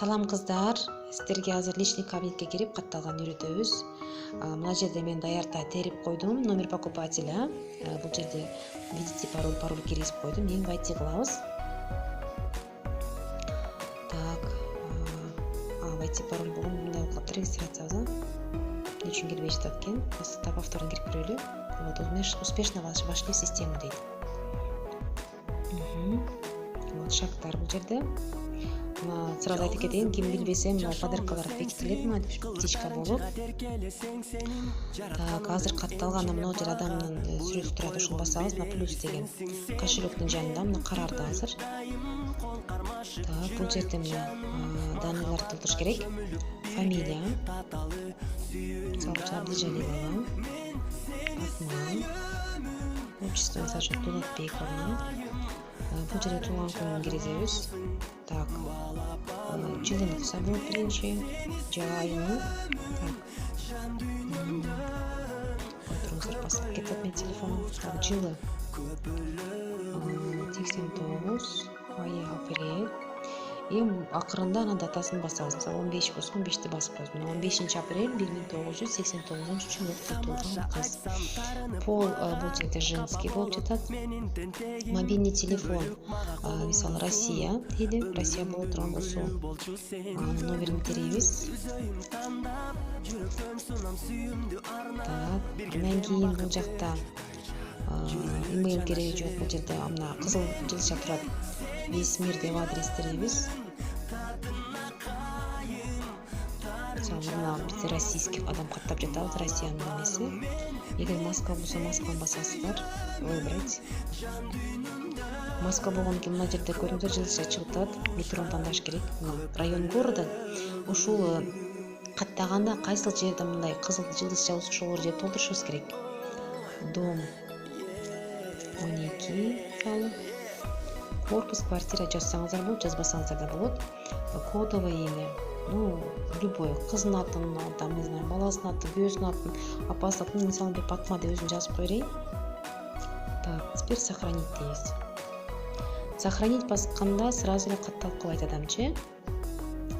Салам кыздар, сиздерге азыр личный кабинетке кирип катталган үйрөтөбүз. Мына жерде мен даярта терип койдум номер покупателя. Бул жерде введите пароль киргизип койдум. Эми войти кылабыз. Так, войти пароль болгон мындай кылып регистрациябыз. Эмне үчүн кирбей жатат экен? Так, повторно кирип көрөлү. Вот, успешно вошли в систему дейт. Вот шарттар бул жерде. Сразу айтып кетейин, ким билбесе, мына подаркалар бекитилет, мына птичка болуп. Так, азыр катталган мына жер адамдын сүрөтү турат, ошону басабыз, мына плюс деген кошелектин жанында мына карарды азыр. Так, бул жерде мына данныйларды толтуруш керек. Фамилия, мисалы Абдижалилова, Акмал, отчество, мисалы Дулатбекова. Бул жерде туулган күнүн киргизебиз. Так, жылын кылса болот биринчи, же айын. Так, отуруңуздар, басылып кетет менин телефонум. Так, жылы 89, айы апрель. Эми акырында анан датасын басабыз. Мисалы 15 болсо 15ти басып коебуз. Мына 15 апрель 1989-жылы туулган кыз. Пол бул жерде женский болуп жатат. Мобильный телефон, мисалы Россия дейли, Россия боло турган болсо номерин теребиз. Так, андан кийин бул жакта имейл кереги жок. Бул жерде мына кызыл жылча турат. Весь мир деп адрес теребиз. Мына бизде российский адам каттап жатабыз, Россиянын немеси. Эгер Москва болсо Москваны басасыздар, выбрать. Москва болгондон кийин мына жерде көрүңүздөр жылча чыгып атат. Метро тандаш керек. Район города. Ушул каттаганда кайсыл жерде мындай кызыл жылча болсо ошол жерди толтурушубуз керек. Дом 12, корпус, квартира жазсаңыздар болот, жазбасаңыздар да болот. Кодовое имя, любой, кыздын атын, там, не знаю, баласынын атын, күйөөсүнүн атын, апасынын атын, мисалы деп Патма деп өзүм жазып коерейин. Так, теперь сохранить дейбиз. Сохранить басканда сразу эле катталып калбайт адамчы.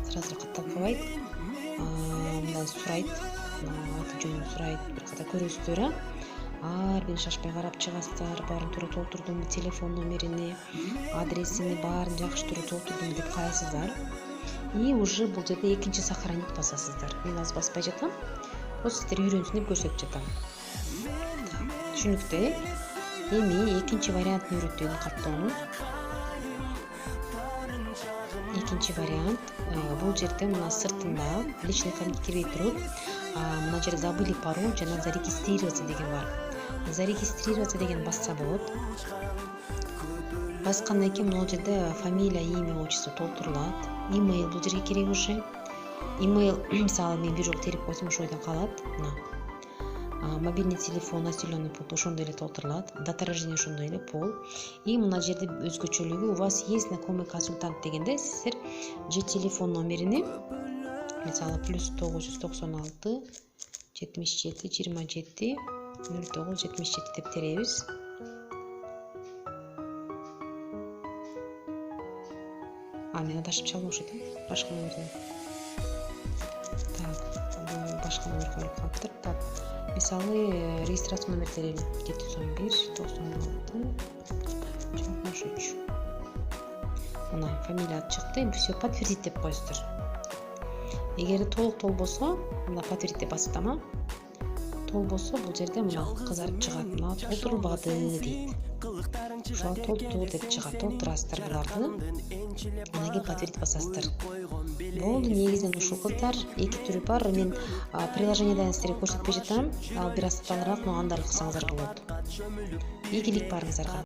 Сразу эле катталып калбайт. Мындай сурайт, аты жөнүн сурайт, бир ката көрөсүздөр, ар бирин шашпай карап чыгасыздар, баарын туура толтурдумбу, телефон номерини, адресини баарын жакшы туура толтурдумбу деп карайсыздар. И уже бул жерде экинчи сохранить басасыздар. Мен азыр баспай жатам. Просто сиздер үйрөнсүн деп көрсөтүп жатам. Түшүнүктүү. Эми экинчи вариантын үйрөтөйүн каттоону. Экинчи вариант бул жерде мына сыртында личный кабинетке кирбей туруп, мына жерде забыли пароль жана зарегистрироваться деген бар. Зарегистрироваться деген басса болот. Баскандан кийин бул жерде фамилия, имя, отчество толтурулат. Имейл бул жерге керек уже. Имейл, мисалы мен бир жолу терип койсом ошол жерден калат. Мобильный телефон, населенный пункт ошондой эле толтурулат. Дата рождения ошондой эле, пол. И мына жерде өзгөчөлүгү у вас есть знакомый консультант дегенде сиздер же телефон номерини, мисалы +996 77 27 09 77 деп теребиз. Мен адашып чалмакчы да, башка номерден. Так, бул башка номер коюлуп калыптыр. Так, мисалы регистрация номер терели 711 96 63. Мына фамилия аты чыкты. Эми все подтвердить деп коесуздар. Эгер толук болбосо, мына подтвердить деп басып тама. Толбосо бул жерде мына кызарып чыгат. Мына толтурулбады дейт. Ошол толтур деп чыгат. Толтурасыздар буларды. Анан кийин подтвердить басасыздар. Болду, негизинен ушул кыздар. Эки түрү бар. Мен приложениеден сиздерге көрсөтпөй жатам. Ал бир аз талыраак, но андай кылсаңыздар болот. Ийгилик барыңыздарга.